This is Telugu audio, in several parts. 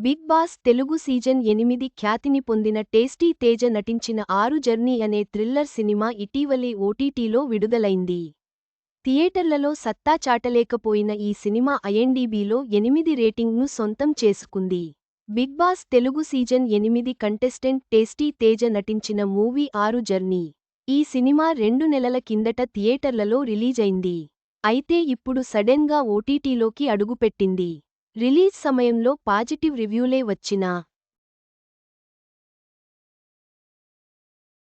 బిగ్ బాస్ తెలుగు సీజన్ 8 ఖ్యాతిని పొందిన టేస్టీ తేజ నటించిన 6 జర్నీ అనే థ్రిల్లర్ సినిమా ఇటీవలే ఓటీటీలో విడుదలైంది. థియేటర్లలో సత్తా చాటలేకపోయిన ఈ సినిమా ఐఎండీబీలో 8 రేటింగ్ను సొంతం చేసుకుంది. Bigg Boss Telugu season 8 contestant Tasty Teja నటించిన మూవీ 6 జర్నీ. ఈ సినిమా 2 నెలల కిందట థియేటర్లలో రిలీజైంది. అయితే ఇప్పుడు సడెన్గా ఓటీటీలోకి అడుగుపెట్టింది. రిలీజ్ సమయంలో పాజిటివ్ రివ్యూలే వచ్చినా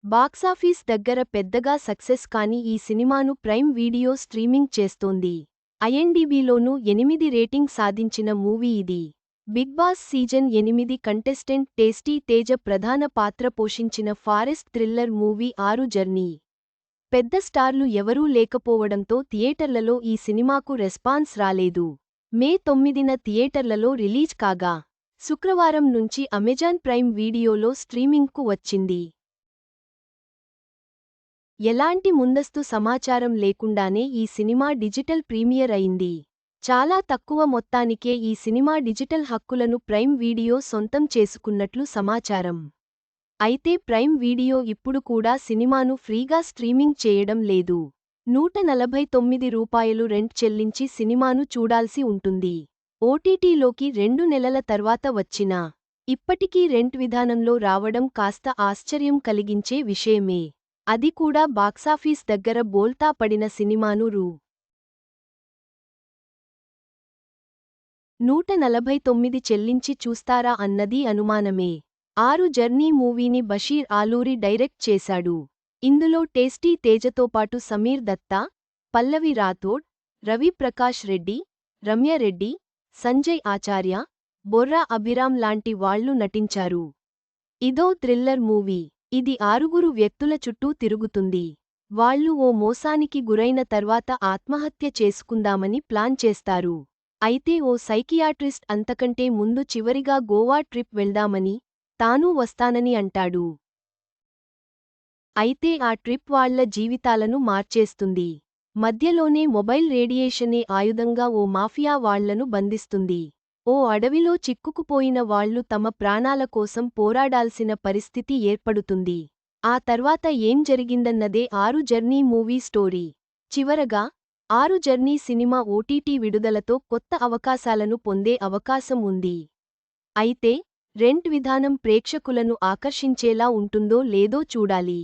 బాక్సాఫీస్ దగ్గర పెద్దగా సక్సెస్ కాని ఈ సినిమాను ప్రైమ్ వీడియో స్ట్రీమింగ్ చేస్తోంది. ఐఎండీబీలోనూ 8 రేటింగ్ సాధించిన మూవీ ఇది. Bigg Boss season 8 contestant Tasty Teja ప్రధాన పాత్ర పోషించిన ఫారెస్ట్ థ్రిల్లర్ మూవీ 6 జర్నీ. పెద్ద స్టార్లు ఎవరూ లేకపోవడంతో థియేటర్లలో ఈ సినిమాకు రెస్పాన్స్ రాలేదు. మే 9న థియేటర్లలో రిలీజ్ కాగా, శుక్రవారం నుంచి అమెజాన్ ప్రైమ్ వీడియోలో స్ట్రీమింగ్కు వచ్చింది. ఎలాంటి ముందస్తు సమాచారం లేకుండానే ఈ సినిమా డిజిటల్ ప్రీమియర్ అయింది. చాలా తక్కువ మొత్తానికే ఈ సినిమా డిజిటల్ హక్కులను ప్రైమ్ వీడియో సొంతం చేసుకున్నట్లు సమాచారం. అయితే ప్రైమ్ వీడియో ఇప్పుడు కూడా సినిమాను ఫ్రీగా స్ట్రీమింగ్ చేయడం లేదు. రూ. 149 రెంట్ చెల్లించి సినిమాను చూడాల్సి ఉంటుంది. ఓటీటీలోకి 2 నెలల తర్వాత వచ్చినా ఇప్పటికీ రెంట్ విధానంలో రావడం కాస్త ఆశ్చర్యం కలిగించే విషయమే. అది కూడా బాక్సాఫీస్ దగ్గర బోల్తా పడిన సినిమాను రూ. 149 చెల్లించి చూస్తారా అన్నది అనుమానమే. 6 జర్నీ మూవీని బషీర్ ఆలూరి డైరెక్ట్ చేశాడు. ఇందులో టేస్టీ తేజతో పాటు సమీర్ దత్తా, పల్లవి రాథోడ్, రవి ప్రకాష్ రెడ్డి, రమ్య రెడ్డి, సంజయ్ ఆచార్య, బొర్రా అభిరామ్ లాంటి వాళ్లు నటించారు. ఇదో థ్రిల్లర్ మూవీ. ఇది 6 వ్యక్తుల చుట్టూ తిరుగుతుంది. వాళ్లు ఓ మోసానికి గురైన తర్వాత ఆత్మహత్య చేసుకుందామని ప్లాన్ చేస్తారు. అయితే ఓ సైకియాట్రిస్ట్ అంతకంటే ముందు చివరిగా గోవా ట్రిప్ వెళ్దామని, తానూ వస్తానని అంటాడు. అయితే ఆ ట్రిప్ వాళ్ల జీవితాలను మార్చేస్తుంది. మధ్యలోనే మొబైల్ రేడియేషనే ఆయుధంగా ఓ మాఫియా వాళ్లను బంధిస్తుంది. ఓ అడవిలో చిక్కుకుపోయిన వాళ్లు తమ ప్రాణాల కోసం పోరాడాల్సిన పరిస్థితి ఏర్పడుతుంది. ఆ తర్వాత ఏం జరిగిందన్నదే 6 జర్నీ మూవీ స్టోరీ. చివరగా 6 జర్నీ సినిమా ఓటీటీ విడుదలతో కొత్త అవకాశాలను పొందే అవకాశం ఉంది. అయితే రెంట్ విధానం ప్రేక్షకులను ఆకర్షించేలా ఉంటుందో లేదో చూడాలి.